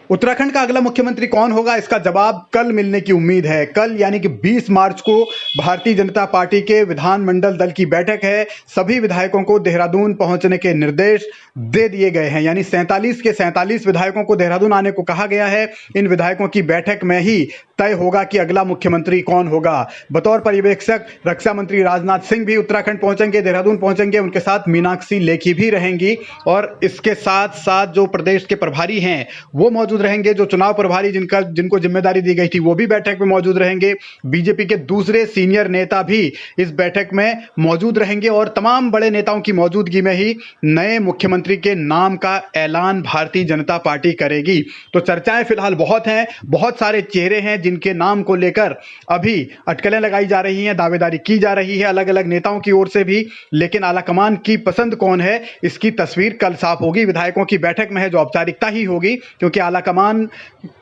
उत्तराखंड का अगला मुख्यमंत्री कौन होगा, इसका जवाब कल मिलने की उम्मीद है। कल यानी कि 20 मार्च को भारतीय जनता पार्टी के विधानमंडल दल की बैठक है। सभी विधायकों को देहरादून पहुंचने के निर्देश दे दिए गए हैं, यानी 47 के 47 विधायकों को देहरादून आने को कहा गया है। इन विधायकों की बैठक में ही तय होगा कि अगला मुख्यमंत्री कौन होगा। बतौर पर्यवेक्षक रक्षा मंत्री राजनाथ सिंह भी उत्तराखंड पहुंचेंगे, देहरादून पहुंचेंगे। उनके साथ मीनाक्षी लेखी भी रहेंगी और इसके साथ साथ जो प्रदेश के प्रभारी हैं वो मौजूद रहेंगे। जो चुनाव प्रभारी जिनको जिम्मेदारी दी गई थी वो भी बैठक में मौजूद रहेंगे। बीजेपी के दूसरे सीनियर नेता भी इस बैठक में मौजूद रहेंगे और तमाम बड़े नेताओं की मौजूदगी में ही नए मुख्यमंत्री के नाम का ऐलान भारतीय जनता पार्टी करेगी। तो चर्चाएं फिलहाल बहुत हैं, बहुत सारे चेहरे हैं जिनके नाम को लेकर अभी अटकलें लगाई जा रही हैं, दावेदारी की जा रही है अलग अलग नेताओं की ओर से भी। लेकिन आलाकमान की पसंद कौन है, इसकी तस्वीर कल साफ होगी। विधायकों की बैठक में है जो औपचारिकता ही होगी, क्योंकि आलाकमान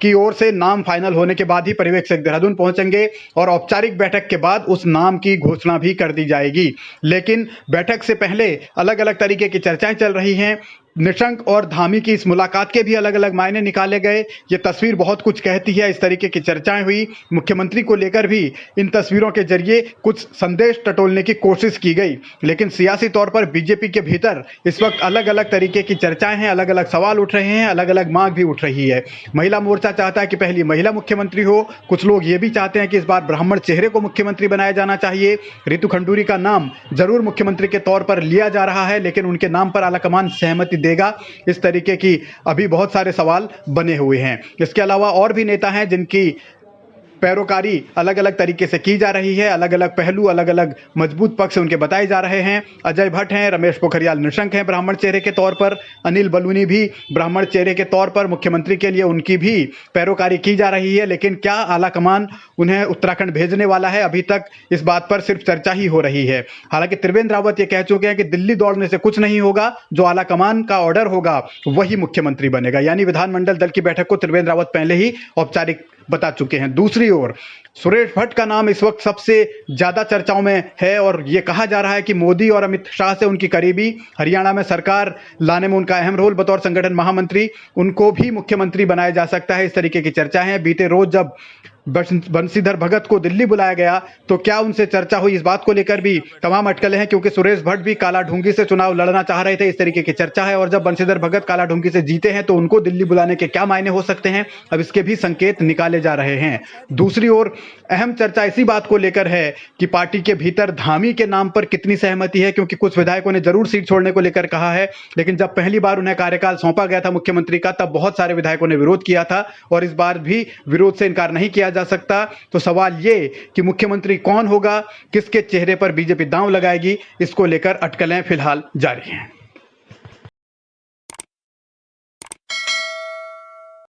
की ओर से नाम फाइनल होने के बाद ही पर्यवेक्षक देहरादून पहुंचेंगे और औपचारिक बैठक के बाद उस नाम की घोषणा भी कर दी जाएगी। लेकिन बैठक से पहले अलग अलग तरीके की चर्चाएं चल रही हैं। निशंक और धामी की इस मुलाकात के भी अलग अलग मायने निकाले गए। ये तस्वीर बहुत कुछ कहती है, इस तरीके की चर्चाएं हुई। मुख्यमंत्री को लेकर भी इन तस्वीरों के जरिए कुछ संदेश टटोलने की कोशिश की गई। लेकिन सियासी तौर पर बीजेपी के भीतर इस वक्त अलग अलग तरीके की चर्चाएं हैं, अलग अलग सवाल उठ रहे हैं, अलग अलग मांग भी उठ रही है। महिला मोर्चा चाहता है कि पहली महिला मुख्यमंत्री हो। कुछ लोग ये भी चाहते हैं कि इस बार ब्राह्मण चेहरे को मुख्यमंत्री बनाया जाना चाहिए। रितु खंडूरी का नाम जरूर मुख्यमंत्री के तौर पर लिया जा रहा है, लेकिन उनके नाम पर आलाकमान सहमति देगा, इस तरीके की अभी बहुत सारे सवाल बने हुए हैं। इसके अलावा और भी नेता हैं जिनकी पैरोकारी अलग अलग तरीके से की जा रही है। अलग अलग पहलू, अलग अलग मजबूत पक्ष उनके बताए जा रहे हैं। अजय भट्ट हैं, रमेश पोखरियाल निशंक हैं ब्राह्मण चेहरे के तौर पर, अनिल बलूनी भी ब्राह्मण चेहरे के तौर पर मुख्यमंत्री के लिए उनकी भी पैरोकारी की जा रही है। लेकिन क्या आलाकमान उन्हें उत्तराखंड भेजने वाला है, अभी तक इस बात पर सिर्फ चर्चा ही हो रही है। हालांकि त्रिवेंद्र रावत ये कह चुके हैं कि दिल्ली दौड़ने से कुछ नहीं होगा, जो आलाकमान का ऑर्डर होगा वही मुख्यमंत्री बनेगा। यानी विधानमंडल दल की बैठक को त्रिवेंद्र रावत पहले ही औपचारिक बता चुके हैं। दूसरी ओर सुरेश भट्ट का नाम इस वक्त सबसे ज्यादा चर्चाओं में है और यह कहा जा रहा है कि मोदी और अमित शाह से उनकी करीबी, हरियाणा में सरकार लाने में उनका अहम रोल, बतौर संगठन महामंत्री उनको भी मुख्यमंत्री बनाया जा सकता है। इस तरीके की चर्चा है। बीते रोज जब बंशीधर भगत को दिल्ली बुलाया गया तो क्या उनसे चर्चा हुई, इस बात को लेकर भी तमाम अटकलें हैं, क्योंकि सुरेश भट्ट भी काला ढूंगी से चुनाव लड़ना चाह रहे थे। इस तरीके की चर्चा है। और जब बंशीधर भगत काला ढूंगी से जीते हैं तो उनको दिल्ली बुलाने के क्या मायने हो सकते हैं, अब इसके भी संकेत निकाले जा रहे हैं। दूसरी ओर अहम चर्चा इसी बात को लेकर है कि पार्टी के भीतर धामी के नाम पर कितनी सहमति है, क्योंकि कुछ विधायकों ने जरूर सीट छोड़ने को लेकर कहा है। लेकिन जब पहली बार उन्हें कार्यकाल सौंपा गया था मुख्यमंत्री का, तब बहुत सारे विधायकों ने विरोध किया था और इस बार भी विरोध से इनकार नहीं किया जा सकता। तो सवाल ये कि मुख्यमंत्री कौन होगा, किसके चेहरे पर बीजेपी दांव लगाएगी, इसको लेकर अटकलें फिलहाल जारी हैं।